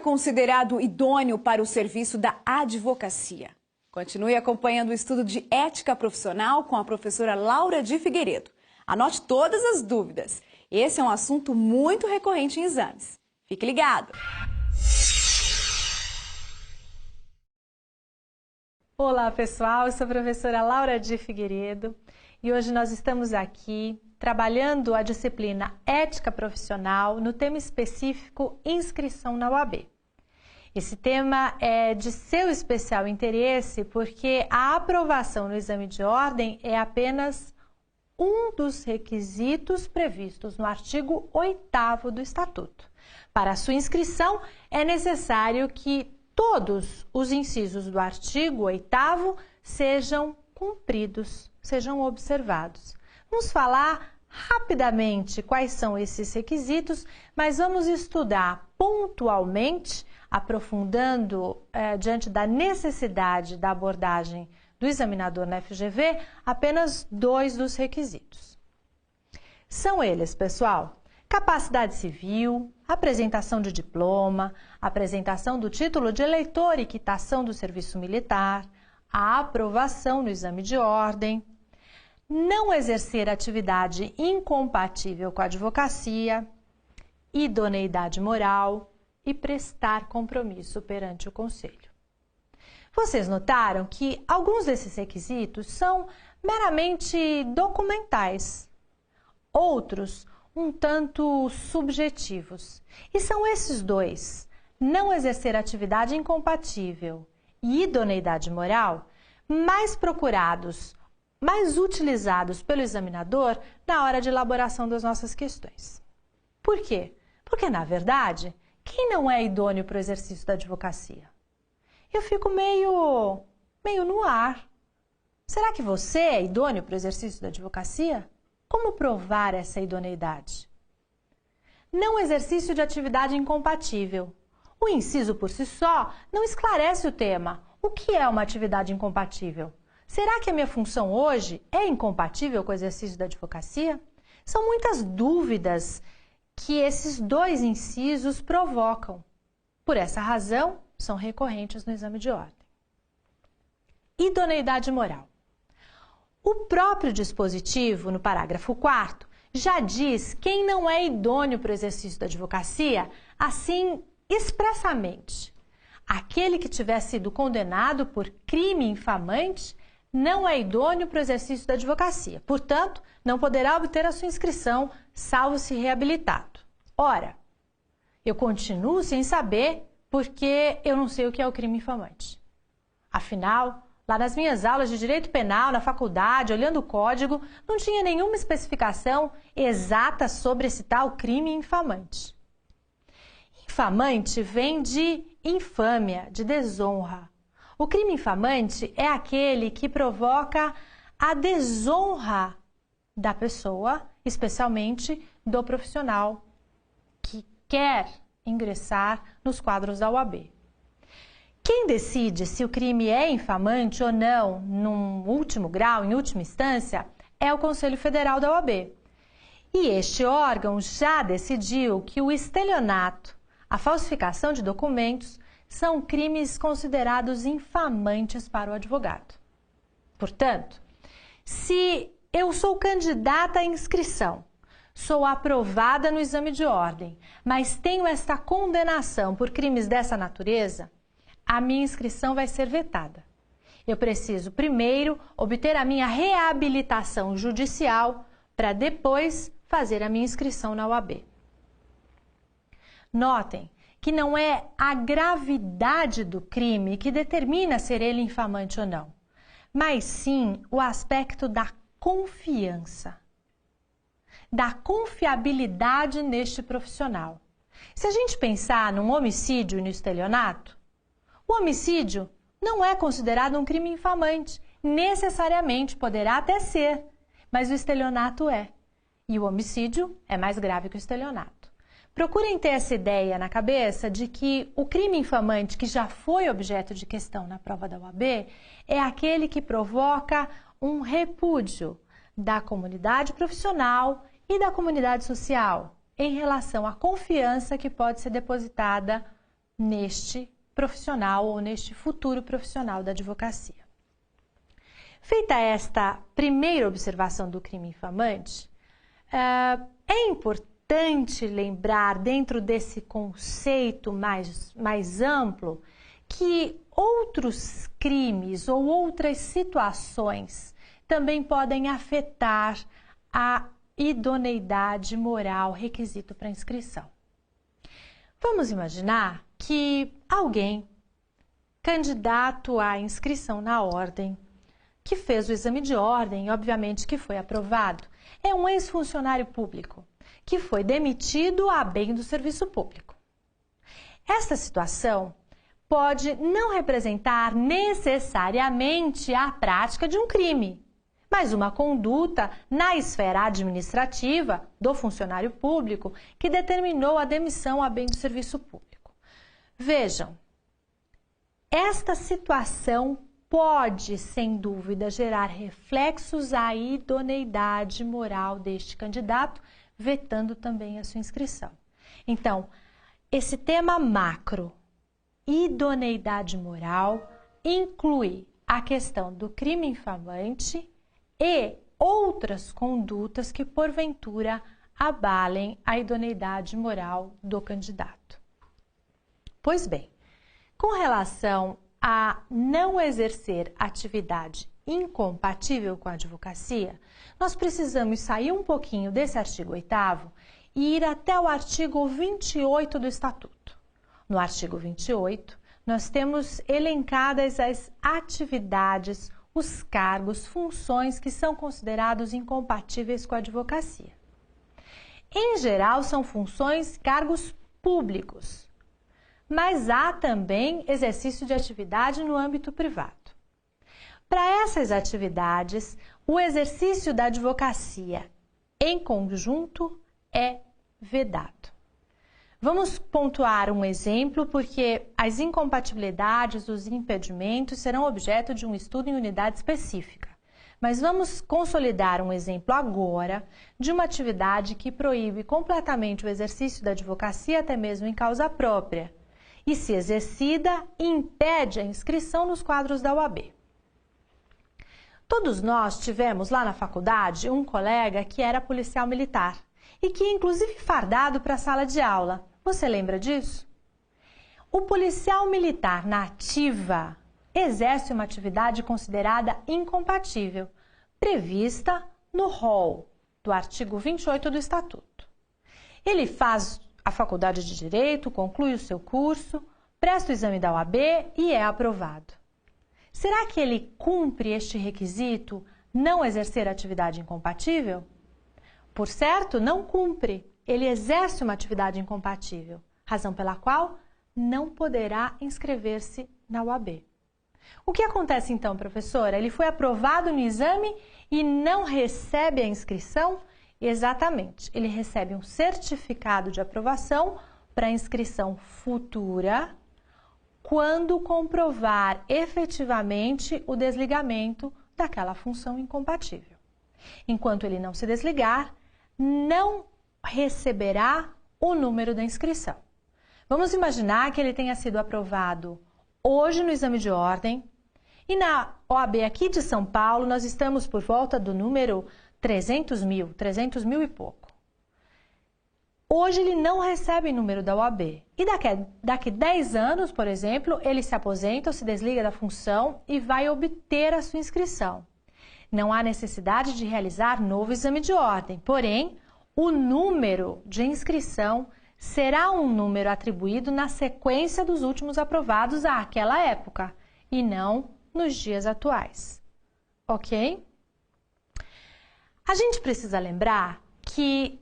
considerado idôneo para o serviço da advocacia? Continue acompanhando o estudo de ética profissional com a professora Laura de Figueiredo. Anote todas as dúvidas. Esse é um assunto muito recorrente em exames. Fique ligado! Olá pessoal, eu sou a professora Laura de Figueiredo e hoje nós estamos aqui trabalhando a disciplina Ética Profissional no tema específico Inscrição na OAB. Esse tema é de seu especial interesse porque a aprovação no exame de ordem é apenas um dos requisitos previstos no artigo 8º do Estatuto. Para a sua inscrição, é necessário que todos os incisos do artigo 8º sejam cumpridos, sejam observados. Vamos falar rapidamente quais são esses requisitos, mas vamos estudar pontualmente, aprofundando diante da necessidade da abordagem do examinador na FGV, apenas dois dos requisitos. São eles, pessoal: capacidade civil, apresentação de diploma, apresentação do título de eleitor e quitação do serviço militar, a aprovação no exame de ordem, não exercer atividade incompatível com a advocacia, idoneidade moral e prestar compromisso perante o Conselho. Vocês notaram que alguns desses requisitos são meramente documentais, outros um tanto subjetivos. E são esses dois, não exercer atividade incompatível e idoneidade moral, mais procurados, mais utilizados pelo examinador na hora de elaboração das nossas questões. Por quê? Porque, na verdade, quem não é idôneo para o exercício da advocacia? Eu fico meio no ar. Será que você é idôneo para o exercício da advocacia? Como provar essa idoneidade? Não exercício de atividade incompatível. O inciso por si só não esclarece o tema. O que é uma atividade incompatível? Será que a minha função hoje é incompatível com o exercício da advocacia? São muitas dúvidas que esses dois incisos provocam. Por essa razão, são recorrentes no exame de ordem. Idoneidade moral. O próprio dispositivo, no parágrafo 4º, já diz quem não é idôneo para o exercício da advocacia, assim expressamente. Aquele que tiver sido condenado por crime infamante não é idôneo para o exercício da advocacia. Portanto, não poderá obter a sua inscrição, salvo se reabilitado. Ora, eu continuo sem saber porque eu não sei o que é o crime infamante. Afinal, lá nas minhas aulas de Direito Penal, na faculdade, olhando o código, não tinha nenhuma especificação exata sobre esse tal crime infamante. Infamante vem de infâmia, de desonra. O crime infamante é aquele que provoca a desonra da pessoa, especialmente do profissional que quer ingressar nos quadros da OAB. Quem decide se o crime é infamante ou não, num último grau, em última instância, é o Conselho Federal da OAB. E este órgão já decidiu que o estelionato, a falsificação de documentos, são crimes considerados infamantes para o advogado. Portanto, se eu sou candidata à inscrição, sou aprovada no exame de ordem, mas tenho esta condenação por crimes dessa natureza, a minha inscrição vai ser vetada. Eu preciso primeiro obter a minha reabilitação judicial para depois fazer a minha inscrição na OAB. Notem que não é a gravidade do crime que determina ser ele infamante ou não, mas sim o aspecto da confiança, da confiabilidade neste profissional. Se a gente pensar num homicídio e no estelionato, o homicídio não é considerado um crime infamante, necessariamente poderá até ser, mas o estelionato é. E o homicídio é mais grave que o estelionato. Procurem ter essa ideia na cabeça de que o crime infamante que já foi objeto de questão na prova da OAB é aquele que provoca um repúdio da comunidade profissional e da comunidade social em relação à confiança que pode ser depositada neste profissional ou neste futuro profissional da advocacia. Feita esta primeira observação do crime infamante, é importante lembrar, dentro desse conceito mais amplo, que outros crimes ou outras situações também podem afetar a idoneidade moral, requisito para inscrição. Vamos imaginar que alguém, candidato à inscrição na ordem, que fez o exame de ordem e obviamente que foi aprovado, é um ex-funcionário público que foi demitido a bem do serviço público. Esta situação pode não representar necessariamente a prática de um crime, mas uma conduta na esfera administrativa do funcionário público que determinou a demissão a bem do serviço público. Vejam, esta situação pode, sem dúvida, gerar reflexos à idoneidade moral deste candidato, vetando também a sua inscrição. Então, esse tema macro, idoneidade moral, inclui a questão do crime infamante e outras condutas que, porventura, abalem a idoneidade moral do candidato. Pois bem, com relação a não exercer atividade incompatível com a advocacia, nós precisamos sair um pouquinho desse artigo 8º e ir até o artigo 28 do Estatuto. No artigo 28, nós temos elencadas as atividades, os cargos, funções que são considerados incompatíveis com a advocacia. Em geral, são funções, cargos públicos, mas há também exercício de atividade no âmbito privado. Para essas atividades, o exercício da advocacia em conjunto é vedado. Vamos pontuar um exemplo, porque as incompatibilidades, os impedimentos serão objeto de um estudo em unidade específica. Mas vamos consolidar um exemplo agora de uma atividade que proíbe completamente o exercício da advocacia, até mesmo em causa própria, e, se exercida, impede a inscrição nos quadros da OAB. Todos nós tivemos lá na faculdade um colega que era policial militar e que, inclusive, fardado para a sala de aula. Você lembra disso? O policial militar na ativa exerce uma atividade considerada incompatível, prevista no rol do artigo 28 do Estatuto. Ele faz a faculdade de Direito, conclui o seu curso, presta o exame da OAB e é aprovado. Será que ele cumpre este requisito, não exercer atividade incompatível? Por certo, não cumpre. Ele exerce uma atividade incompatível, razão pela qual não poderá inscrever-se na OAB. O que acontece então, professora? Ele foi aprovado no exame e não recebe a inscrição? Exatamente, ele recebe um certificado de aprovação para inscrição futura, quando comprovar efetivamente o desligamento daquela função incompatível. Enquanto ele não se desligar, não receberá o número da inscrição. Vamos imaginar que ele tenha sido aprovado hoje no exame de ordem e na OAB aqui de São Paulo nós estamos por volta do número 300 mil e pouco. Hoje ele não recebe o número da OAB e daqui 10 anos, por exemplo, ele se aposenta ou se desliga da função e vai obter a sua inscrição. Não há necessidade de realizar novo exame de ordem, porém, o número de inscrição será um número atribuído na sequência dos últimos aprovados àquela época e não nos dias atuais. Ok? A gente precisa lembrar que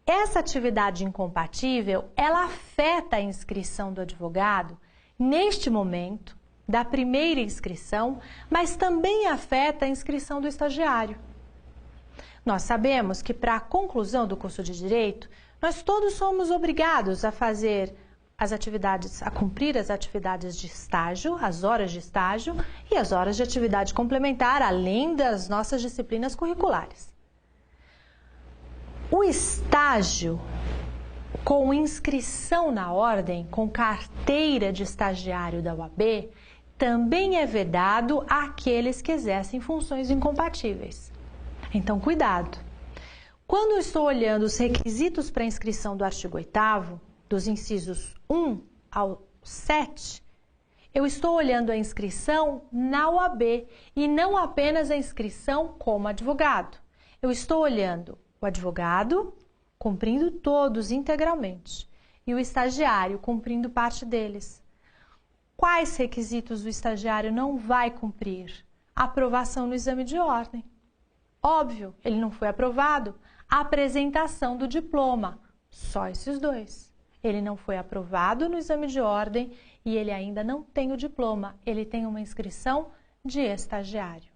essa atividade incompatível, ela afeta a inscrição do advogado neste momento da primeira inscrição, mas também afeta a inscrição do estagiário. Nós sabemos que para a conclusão do curso de Direito, nós todos somos obrigados a fazer as atividades, a cumprir as atividades de estágio, as horas de estágio e as horas de atividade complementar, além das nossas disciplinas curriculares. O estágio com inscrição na ordem, com carteira de estagiário da OAB, também é vedado àqueles que exercem funções incompatíveis. Então, cuidado! Quando eu estou olhando os requisitos para inscrição do artigo 8º, dos incisos 1 ao 7, eu estou olhando a inscrição na OAB e não apenas a inscrição como advogado. Eu estou olhando o advogado cumprindo todos integralmente e o estagiário cumprindo parte deles. Quais requisitos o estagiário não vai cumprir? Aprovação no exame de ordem. Óbvio, ele não foi aprovado. Apresentação do diploma. Só esses dois. Ele não foi aprovado no exame de ordem e ele ainda não tem o diploma. Ele tem uma inscrição de estagiário.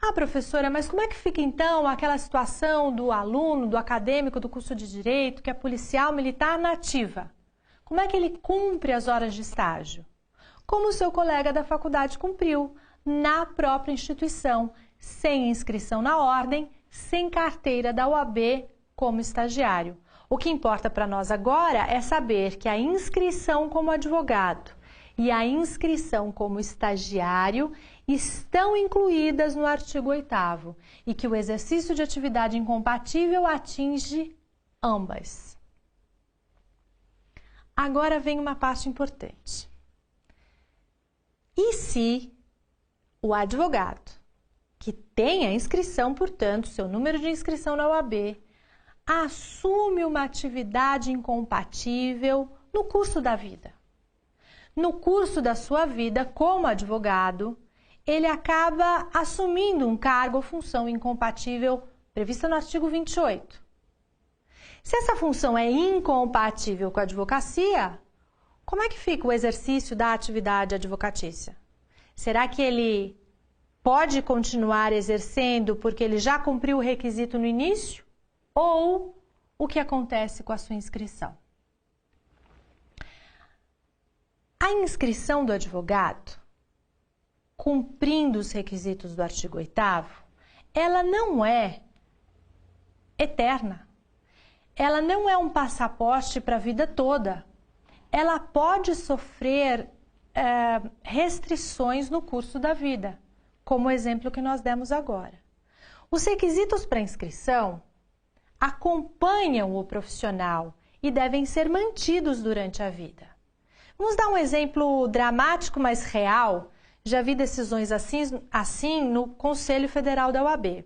Ah, professora, mas como é que fica então aquela situação do aluno, do acadêmico do curso de Direito, que é policial militar na ativa? Como é que ele cumpre as horas de estágio? Como o seu colega da faculdade cumpriu, na própria instituição, sem inscrição na ordem, sem carteira da OAB como estagiário. O que importa para nós agora é saber que a inscrição como advogado e a inscrição como estagiário estão incluídas no artigo 8º e que o exercício de atividade incompatível atinge ambas. Agora vem uma parte importante. E se o advogado, que tem a inscrição, portanto, seu número de inscrição na OAB, assume uma atividade incompatível no curso da vida? No curso da sua vida, como advogado, ele acaba assumindo um cargo ou função incompatível prevista no artigo 28. Se essa função é incompatível com a advocacia, como é que fica o exercício da atividade advocatícia? Será que ele pode continuar exercendo porque ele já cumpriu o requisito no início? Ou o que acontece com a sua inscrição? A inscrição do advogado, cumprindo os requisitos do artigo 8º, ela não é eterna. Ela não é um passaporte para a vida toda. Ela pode sofrer restrições no curso da vida, como o exemplo que nós demos agora. Os requisitos para inscrição acompanham o profissional e devem ser mantidos durante a vida. Vamos dar um exemplo dramático, mas real. Já vi decisões assim no Conselho Federal da OAB.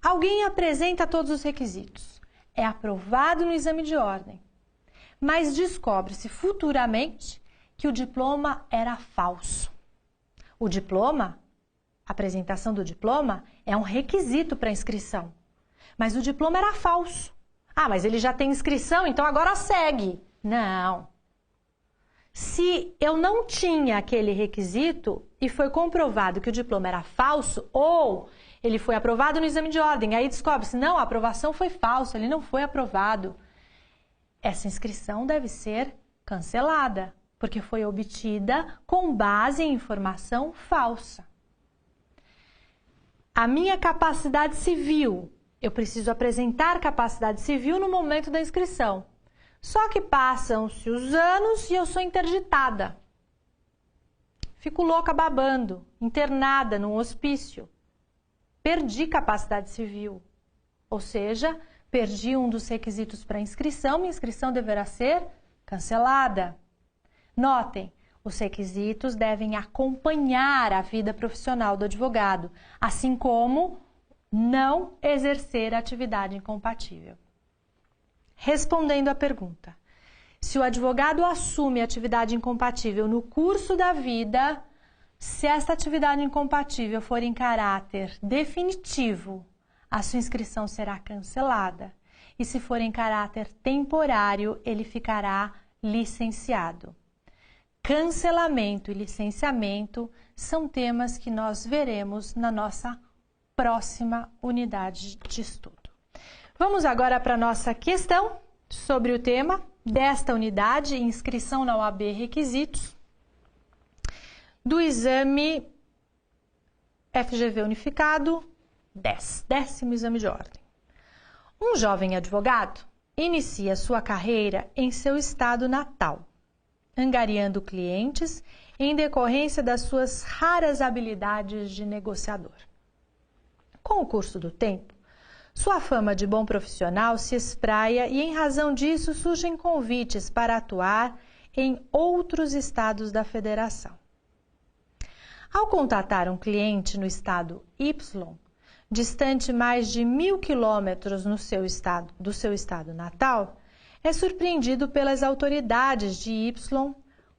Alguém apresenta todos os requisitos, é aprovado no exame de ordem, mas descobre-se futuramente que o diploma era falso. O diploma, a apresentação do diploma, é um requisito para inscrição, mas o diploma era falso. Ah, mas ele já tem inscrição, então agora segue. Não. Se eu não tinha aquele requisito e foi comprovado que o diploma era falso, ou ele foi aprovado no exame de ordem, aí descobre-se, não, a aprovação foi falsa, ele não foi aprovado. Essa inscrição deve ser cancelada, porque foi obtida com base em informação falsa. A minha capacidade civil, eu preciso apresentar capacidade civil no momento da inscrição. Só que passam-se os anos e eu sou interditada. Fico louca babando, internada num hospício. Perdi capacidade civil, ou seja, perdi um dos requisitos para inscrição, minha inscrição deverá ser cancelada. Notem, os requisitos devem acompanhar a vida profissional do advogado, assim como não exercer atividade incompatível. Respondendo à pergunta, se o advogado assume atividade incompatível no curso da vida, se esta atividade incompatível for em caráter definitivo, a sua inscrição será cancelada. E se for em caráter temporário, ele ficará licenciado. Cancelamento e licenciamento são temas que nós veremos na nossa próxima unidade de estudo. Vamos agora para a nossa questão sobre o tema desta unidade, inscrição na OAB requisitos, do exame FGV unificado 10, 10º exame de ordem. Um jovem advogado inicia sua carreira em seu estado natal, angariando clientes em decorrência das suas raras habilidades de negociador. Com o curso do tempo, sua fama de bom profissional se espraia e, em razão disso, surgem convites para atuar em outros estados da federação. Ao contatar um cliente no estado Y, distante mais de 1.000 quilômetros do seu estado natal, é surpreendido pelas autoridades de Y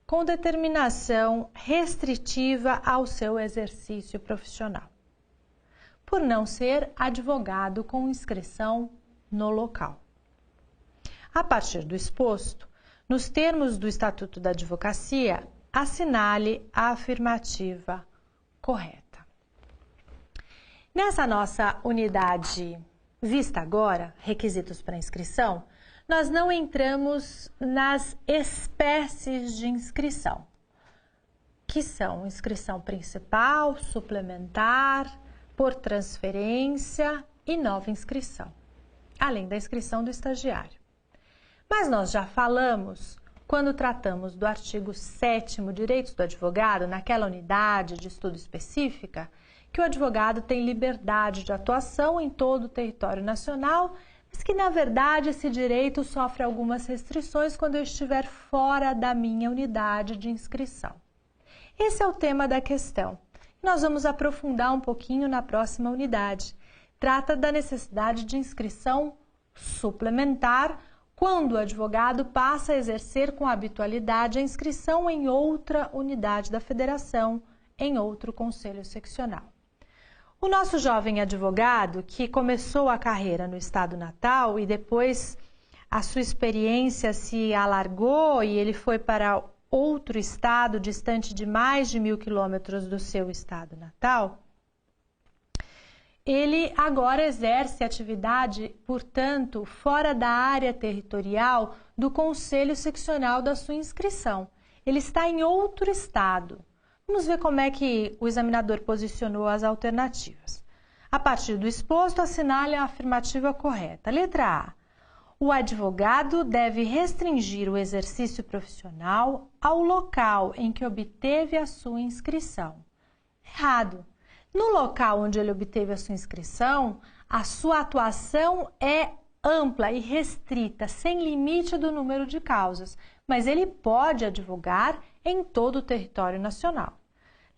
com determinação restritiva ao seu exercício profissional, por não ser advogado com inscrição no local. A partir do exposto, nos termos do Estatuto da Advocacia, assinale a afirmativa correta. Nessa nossa unidade vista agora, requisitos para inscrição, nós não entramos nas espécies de inscrição, que são inscrição principal, suplementar, por transferência e nova inscrição, além da inscrição do estagiário. Mas nós já falamos, quando tratamos do artigo 7º, Direitos do Advogado, naquela unidade de estudo específica, que o advogado tem liberdade de atuação em todo o território nacional, mas que, na verdade, esse direito sofre algumas restrições quando eu estiver fora da minha unidade de inscrição. Esse é o tema da questão. Nós vamos aprofundar um pouquinho na próxima unidade. Trata da necessidade de inscrição suplementar quando o advogado passa a exercer com habitualidade a inscrição em outra unidade da federação, em outro conselho seccional. O nosso jovem advogado, que começou a carreira no estado natal e depois a sua experiência se alargou e ele foi para outro estado distante de mais de 1.000 quilômetros do seu estado natal, ele agora exerce atividade, portanto, fora da área territorial do conselho seccional da sua inscrição. Ele está em outro estado. Vamos ver como é que o examinador posicionou as alternativas. A partir do exposto, assinale a afirmativa correta. Letra A. O advogado deve restringir o exercício profissional ao local em que obteve a sua inscrição. Errado. No local onde ele obteve a sua inscrição, a sua atuação é ampla e restrita, sem limite do número de causas, mas ele pode advogar em todo o território nacional.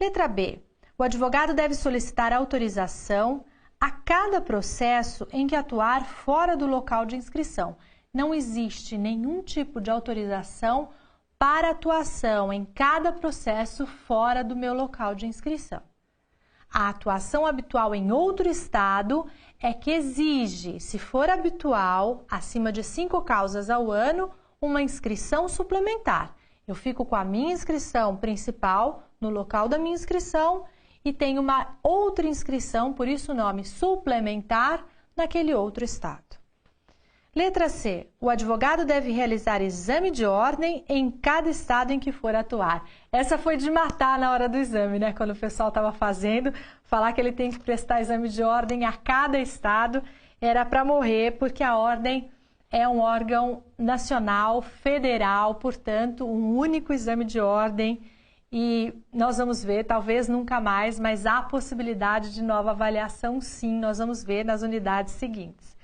Letra B. O advogado deve solicitar autorização a cada processo em que atuar fora do local de inscrição. Não existe nenhum tipo de autorização para atuação em cada processo fora do meu local de inscrição. A atuação habitual em outro estado é que exige, se for habitual, acima de 5 causas ao ano, uma inscrição suplementar. Eu fico com a minha inscrição principal no local da minha inscrição e tenho uma outra inscrição, por isso o nome suplementar, naquele outro estado. Letra C. O advogado deve realizar exame de ordem em cada estado em que for atuar. Essa foi de matar na hora do exame, né? Quando o pessoal estava fazendo, falar que ele tem que prestar exame de ordem a cada estado era para morrer, porque a ordem é um órgão nacional, federal, portanto, um único exame de ordem. E nós vamos ver, talvez nunca mais, mas há possibilidade de nova avaliação, sim, nós vamos ver nas unidades seguintes.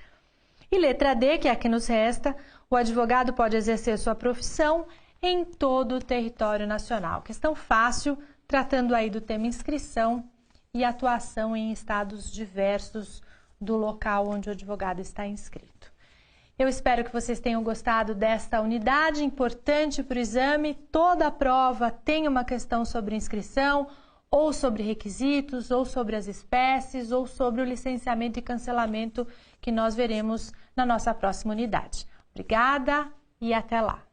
E letra D, que é a que nos resta, o advogado pode exercer sua profissão em todo o território nacional. Questão fácil, tratando aí do tema inscrição e atuação em estados diversos do local onde o advogado está inscrito. Eu espero que vocês tenham gostado desta unidade importante para o exame. Toda a prova tem uma questão sobre inscrição, ou sobre requisitos, ou sobre as espécies, ou sobre o licenciamento e cancelamento que nós veremos na nossa próxima unidade. Obrigada e até lá!